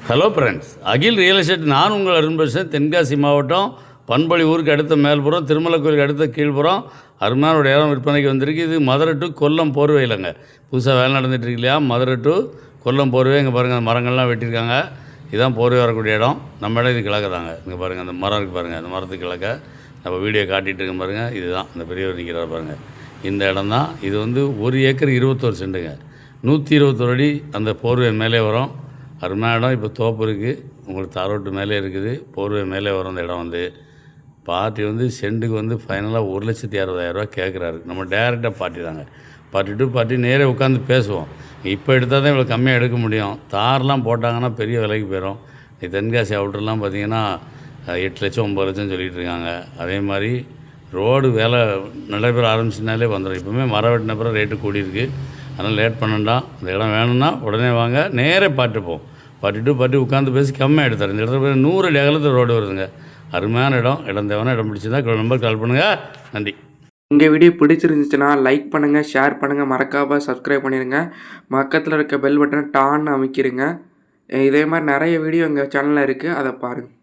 Hello friends, அகில் real estate. நான் உங்கள் அருண் பேசுகிறேன். தென்காசி மாவட்டம் பண்பொழி ஊருக்கு அடுத்த மேல்புறம், திருமலை கோயிலுக்கு அடுத்த கீழ்புறம் அருமையான ஒரு இடம் விற்பனைக்கு வந்திருக்கு. இது மதுரை டு கொல்லம் போர்வே இல்லைங்க, புதுசாக வேலை நடந்துகிட்டு இருக்கு இல்லையா? Madurai to Kollam four way. இங்கே பாருங்கள், அந்த மரங்கள்லாம் வெட்டியிருக்காங்க. இதுதான் போர்வே வரக்கூடிய இடம். நம்ம இடம் இது கிழக்க தாங்க. இங்கே பாருங்கள், அந்த மரம் இருக்குது பாருங்கள், அந்த மரத்துக்கு கிழக்க நம்ம வீடியோ காட்டிகிட்டு இருக்கோம் பாருங்கள். இதுதான் இந்த பெரியவர் நிற்கிறார் பாருங்கள், இந்த இடம் தான். இது வந்து 1 ஏக்கர் 21 சென்ட்டுங்க, 121 அடி அந்த போர்வே மேலே வரும். அருமையான இடம். இப்போ தோப்பு இருக்குது, உங்களுக்கு தாரோட்டு மேலே இருக்குது, போர்வை மேலே வரும். அந்த இடம் வந்து பார்ட்டி வந்து சென்ட்டுக்கு வந்து ஃபைனலாக 1,60,000 கேட்குறாரு. நம்ம டேரெக்டாக பார்ட்டி தாங்க, பார்ட்டி டு பார்ட்டி நேரே உட்காந்து பேசுவோம். இப்போ எடுத்தால் தான் இவ்வளோ கம்மியாக எடுக்க முடியும். தார்லாம் போட்டாங்கன்னா பெரிய விலைக்கு போயிடும். தென்காசி அவுட்டர்லாம் பார்த்திங்கன்னா 8 லட்சம் 9 லட்சம் சொல்லிகிட்டு இருக்காங்க. அதே மாதிரி ரோடு வேலை நடைபெற ஆரம்பிச்சினாலே வந்துடும். இப்போவுமே மரம் வெட்டின பிறகு ரேட்டு கூடியிருக்கு. அதனால் லேட் பண்ணண்டாம். இந்த இடம் வேணும்னா உடனே வாங்க, நேரே பார்த்துப்போம். பார்ட்டி டு பார்ட்டி உட்காந்து பேசி கம்மியாக எடுத்தார். இந்த இடத்துல 100 அடி அகலத்தில் ரோடு வருதுங்க. அருமையான இடம் தேவையான இடம் பிடிச்சிருந்தா நம்பர் கால் பண்ணுங்கள். நன்றி. இந்த வீடியோ பிடிச்சிருந்துச்சுன்னா லைக் பண்ணுங்கள், ஷேர் பண்ணுங்கள், மறக்காமல் சப்ஸ்கிரைப் பண்ணிடுங்க. பக்கத்தில் இருக்க பெல் பட்டனை டான்னு அமைக்கிடுங்க. இதே மாதிரி நிறைய வீடியோ எங்கள் சேனலில் இருக்குது, அதை பாருங்கள்.